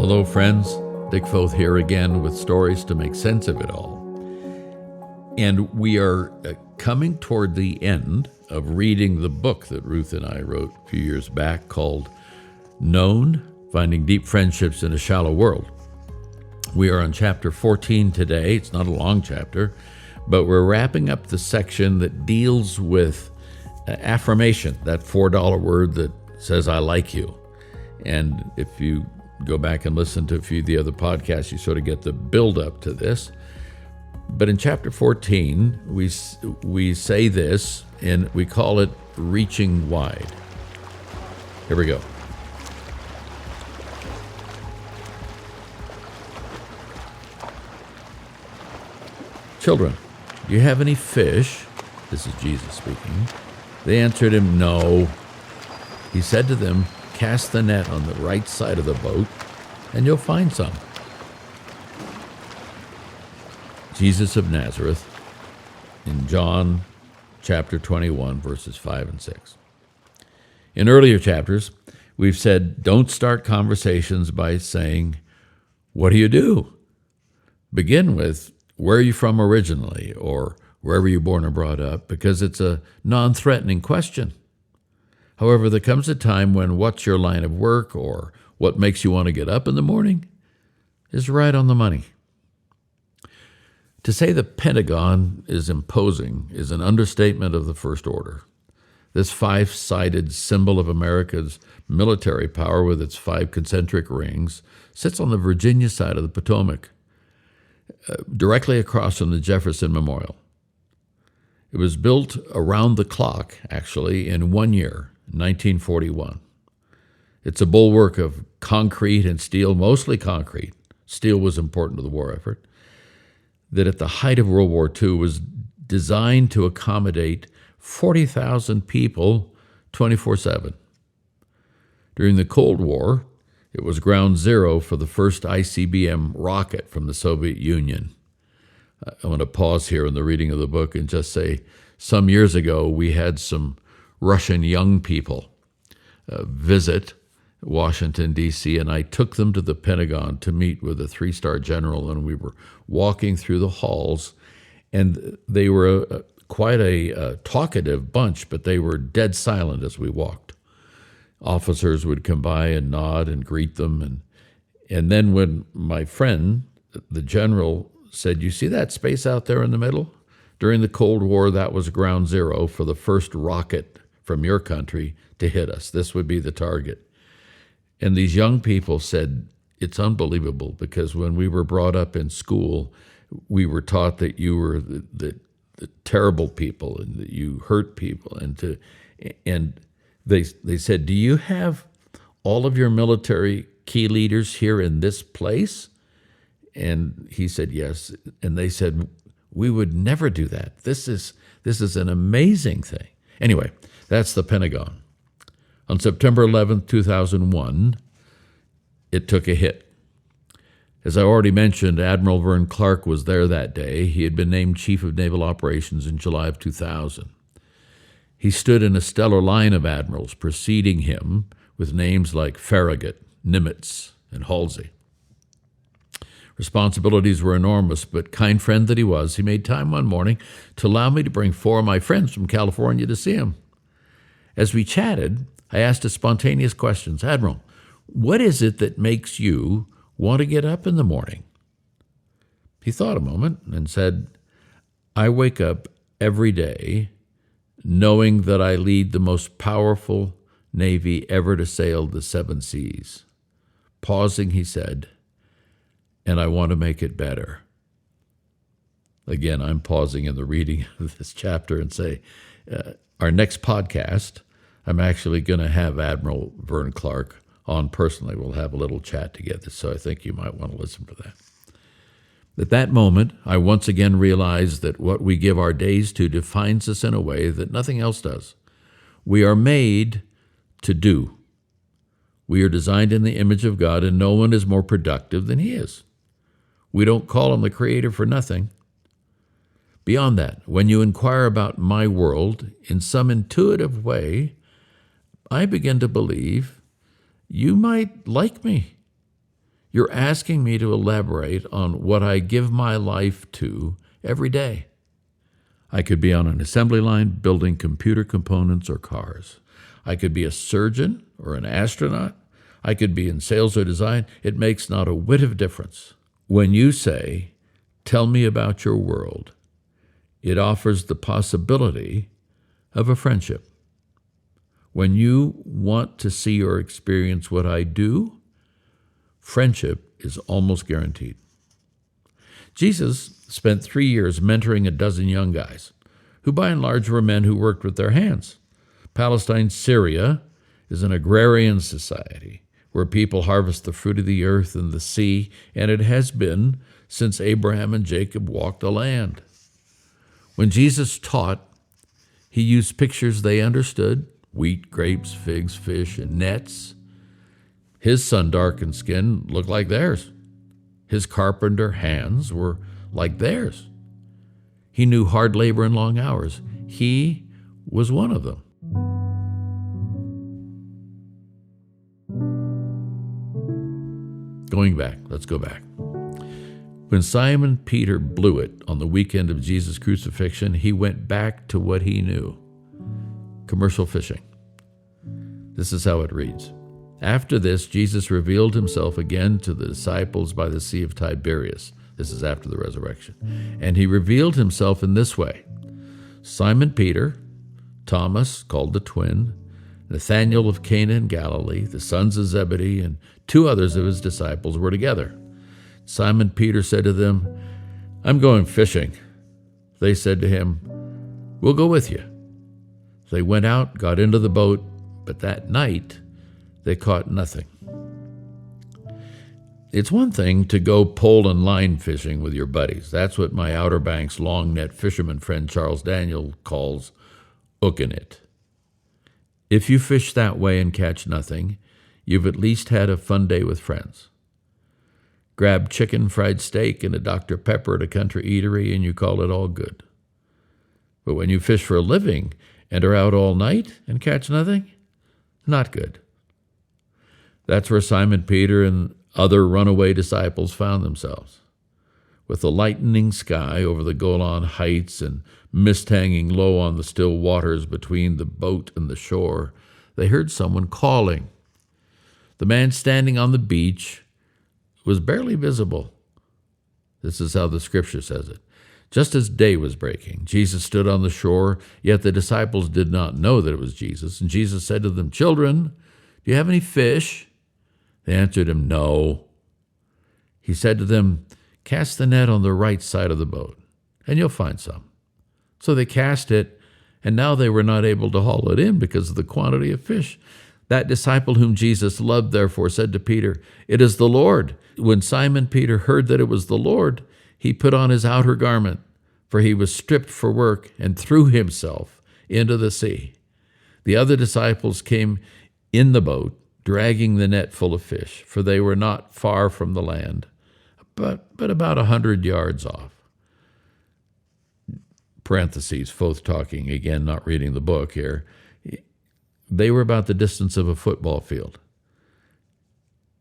Hello, friends. Dick Foth here again with stories to make sense of it all. And we are coming toward the end of reading the book that Ruth and I wrote a few years back called Known, Finding Deep Friendships in a Shallow World. We are on chapter 14 today. It's not a long chapter, but we're wrapping up the section that deals with affirmation, that $4 word that says, I like you. And if you go back and listen to a few of the other podcasts, you sort of get the build up to this. But in chapter 14, we say this, and we call it reaching wide. Here we go. Children, do you have any fish? This is Jesus speaking. They answered him, no. He said to them, cast the net on the right side of the boat, and you'll find some. Jesus of Nazareth, in John chapter 21, verses 5 and 6. In earlier chapters, we've said, don't start conversations by saying, what do you do? Begin with, where are you from originally, or wherever you're born or brought up, because it's a non-threatening question. However, there comes a time when what's your line of work or what makes you want to get up in the morning is right on the money. To say the Pentagon is imposing is an understatement of the first order. This five-sided symbol of America's military power with its 5 concentric rings sits on the Virginia side of the Potomac, directly across from the Jefferson Memorial. It was built around the clock, actually, in 1 year, 1941. It's a bulwark of concrete and steel, mostly concrete. Steel was important to the war effort. That at the height of World War II was designed to accommodate 40,000 people 24/7. During the Cold War, it was ground zero for the first ICBM rocket from the Soviet Union. I want to pause here in the reading of the book and just say, some years ago, we had some Russian young people visit Washington, D.C., and I took them to the Pentagon to meet with a 3-star general, and we were walking through the halls, and they were quite a talkative bunch, but they were dead silent as we walked. Officers would come by and nod and greet them, and then when my friend, the general, said, you see that space out there in the middle? During the Cold War, that was ground zero for the first rocket from your country to hit us. This would be the target. And these young people said, it's unbelievable, because when we were brought up in school, we were taught that you were the terrible people and that you hurt people. And they said, do you have all of your military key leaders here in this place? And he said, yes. And they said, we would never do that. This is an amazing thing. Anyway, that's the Pentagon. On September 11th, 2001, it took a hit. As I already mentioned, Admiral Vern Clark was there that day. He had been named Chief of Naval Operations in July of 2000. He stood in a stellar line of admirals preceding him with names like Farragut, Nimitz, and Halsey. Responsibilities were enormous, but kind friend that he was, he made time one morning to allow me to bring 4 of my friends from California to see him. As we chatted, I asked a spontaneous question. Admiral, what is it that makes you want to get up in the morning? He thought a moment and said, I wake up every day knowing that I lead the most powerful Navy ever to sail the 7 seas. Pausing, he said, and I want to make it better. Again, I'm pausing in the reading of this chapter and say, our next podcast, I'm actually going to have Admiral Vern Clark on personally. We'll have a little chat together, so I think you might want to listen to that. At that moment, I once again realized that what we give our days to defines us in a way that nothing else does. We are made to do. We are designed in the image of God, and no one is more productive than He is. We don't call Him the Creator for nothing. Beyond that, when you inquire about my world in some intuitive way, I begin to believe you might like me. You're asking me to elaborate on what I give my life to every day. I could be on an assembly line building computer components or cars. I could be a surgeon or an astronaut. I could be in sales or design. It makes not a whit of difference. When you say, "Tell me about your world," it offers the possibility of a friendship. When you want to see or experience what I do, friendship is almost guaranteed. Jesus spent 3 years mentoring a dozen young guys, who by and large were men who worked with their hands. Palestine, Syria, is an agrarian society where people harvest the fruit of the earth and the sea, and it has been since Abraham and Jacob walked the land. When Jesus taught, he used pictures they understood: wheat, grapes, figs, fish, and nets. His sun-darkened skin looked like theirs. His carpenter hands were like theirs. He knew hard labor and long hours. He was one of them. Let's go back. When Simon Peter blew it on the weekend of Jesus' crucifixion, he went back to what he knew: commercial fishing. This is how it reads. After this, Jesus revealed himself again to the disciples by the Sea of Tiberias. This is after the resurrection. And he revealed himself in this way: Simon Peter, Thomas, called the twin, Nathanael of Cana in Galilee, the sons of Zebedee, and 2 others of his disciples were together. Simon Peter said to them, "I'm going fishing." They said to him, "We'll go with you." They went out, got into the boat, but that night they caught nothing. It's one thing to go pole and line fishing with your buddies. That's what my Outer Banks long net fisherman friend Charles Daniel calls hooking it. If you fish that way and catch nothing, you've at least had a fun day with friends. Grab chicken, fried steak, and a Dr. Pepper at a country eatery, and you call it all good. But when you fish for a living and are out all night and catch nothing, not good. That's where Simon Peter and other runaway disciples found themselves. With the lightening sky over the Golan Heights and mist hanging low on the still waters between the boat and the shore, they heard someone calling. The man standing on the beach was barely visible. This is how the scripture says it. Just as day was breaking, Jesus stood on the shore, yet the disciples did not know that it was Jesus. And Jesus said to them, "Children, do you have any fish?" They answered him, "No." He said to them, "Cast the net on the right side of the boat, and you'll find some." So they cast it, and now they were not able to haul it in because of the quantity of fish. That disciple whom Jesus loved, therefore, said to Peter, "It is the Lord." When Simon Peter heard that it was the Lord, he put on his outer garment, for he was stripped for work, and threw himself into the sea. The other disciples came in the boat, dragging the net full of fish, for they were not far from the land, but about 100 yards off. Parentheses, Foth talking again, not reading the book here. They were about the distance of a football field.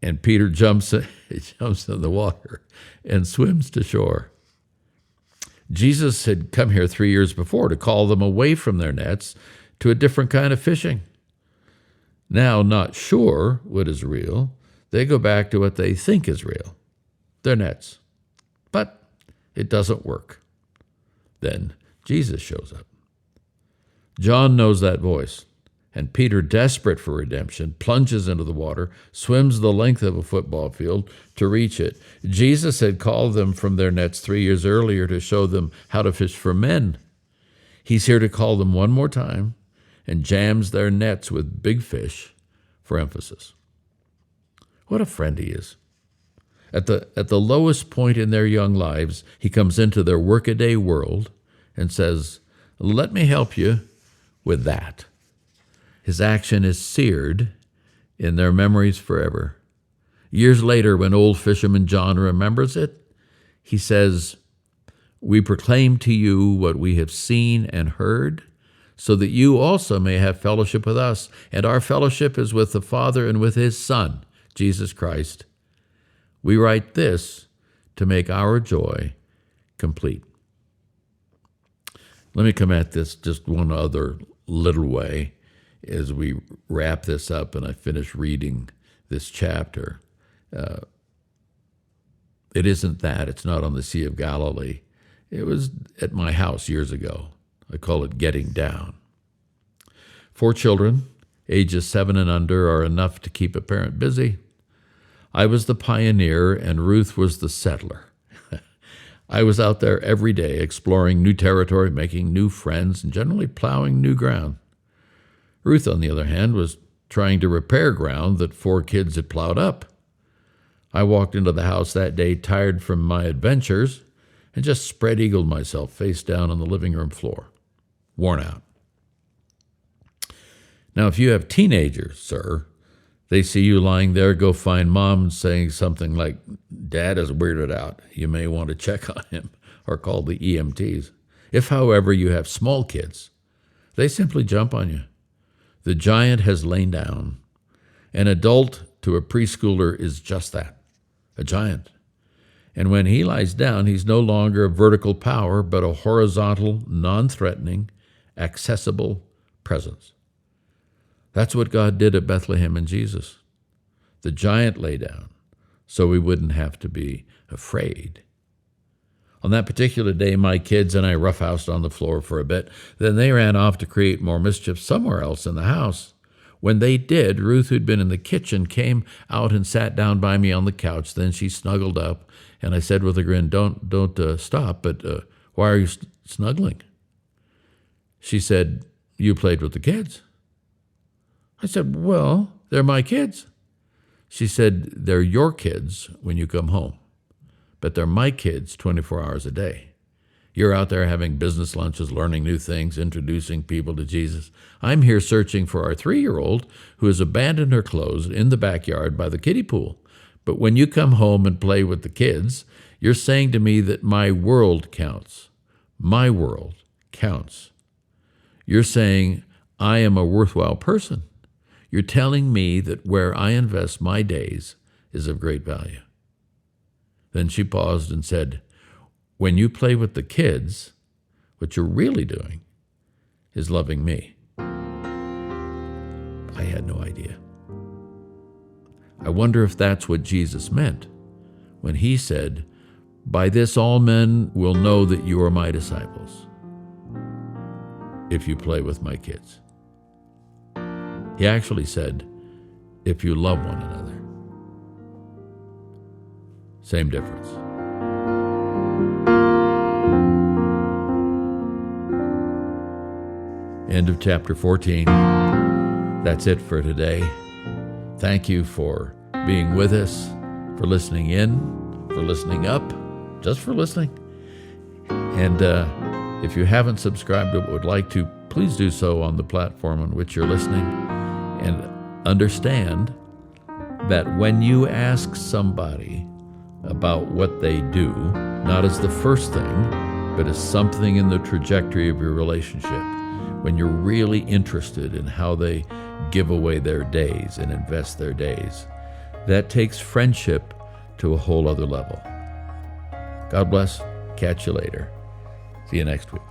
And Peter jumps in the water and swims to shore. Jesus had come here 3 years before to call them away from their nets to a different kind of fishing. Now, not sure what is real, they go back to what they think is real, their nets. But it doesn't work. Then Jesus shows up. John knows that voice, and Peter, desperate for redemption, plunges into the water, swims the length of a football field to reach it. Jesus had called them from their nets 3 years earlier to show them how to fish for men. He's here to call them one more time and jams their nets with big fish for emphasis. What a friend he is. At the lowest point in their young lives, he comes into their workaday world and says, "Let me help you with that." His action is seared in their memories forever. Years later, when old fisherman John remembers it, he says, "We proclaim to you what we have seen and heard, so that you also may have fellowship with us. And our fellowship is with the Father and with his Son, Jesus Christ. We write this to make our joy complete. Let me come at this just one other little way as we wrap this up and I finish reading this chapter. It isn't that. It's not on the Sea of Galilee. It was at my house years ago. I call it getting down. 4 children, ages 7 and under, are enough to keep a parent busy. I was the pioneer and Ruth was the settler. I was out there every day exploring new territory, making new friends, and generally plowing new ground. Ruth, on the other hand, was trying to repair ground that 4 kids had plowed up. I walked into the house that day tired from my adventures and just spread-eagled myself face down on the living room floor, worn out. Now, if you have teenagers, sir, they see you lying there, go find mom saying something like, "Dad is weirded out. You may want to check on him," or call the EMTs. If, however, you have small kids, they simply jump on you. The giant has lain down. An adult to a preschooler is just that, a giant. And when he lies down, he's no longer a vertical power, but a horizontal, non-threatening, accessible presence. That's what God did at Bethlehem in Jesus. The giant lay down so we wouldn't have to be afraid. On that particular day, my kids and I roughhoused on the floor for a bit. Then they ran off to create more mischief somewhere else in the house. When they did, Ruth, who'd been in the kitchen, came out and sat down by me on the couch. Then she snuggled up, and I said with a grin, Don't stop, but why are you snuggling? She said, "You played with the kids." I said, "Well, they're my kids." She said, "They're your kids when you come home, but they're my kids 24 hours a day. You're out there having business lunches, learning new things, introducing people to Jesus. I'm here searching for our 3-year-old who has abandoned her clothes in the backyard by the kiddie pool. But when you come home and play with the kids, you're saying to me that my world counts. My world counts. You're saying I am a worthwhile person. You're telling me that where I invest my days is of great value." Then she paused and said, "When you play with the kids, what you're really doing is loving me." I had no idea. I wonder if that's what Jesus meant when he said, "By this all men will know that you are my disciples, if you play with my kids." He actually said, "if you love one another." Same difference. End of chapter 14. That's it for today. Thank you for being with us, for listening in, for listening up, just for listening. And if you haven't subscribed but would like to, please do so on the platform on which you're listening. And understand that when you ask somebody about what they do, not as the first thing, but as something in the trajectory of your relationship, when you're really interested in how they give away their days and invest their days, that takes friendship to a whole other level. God bless. Catch you later. See you next week.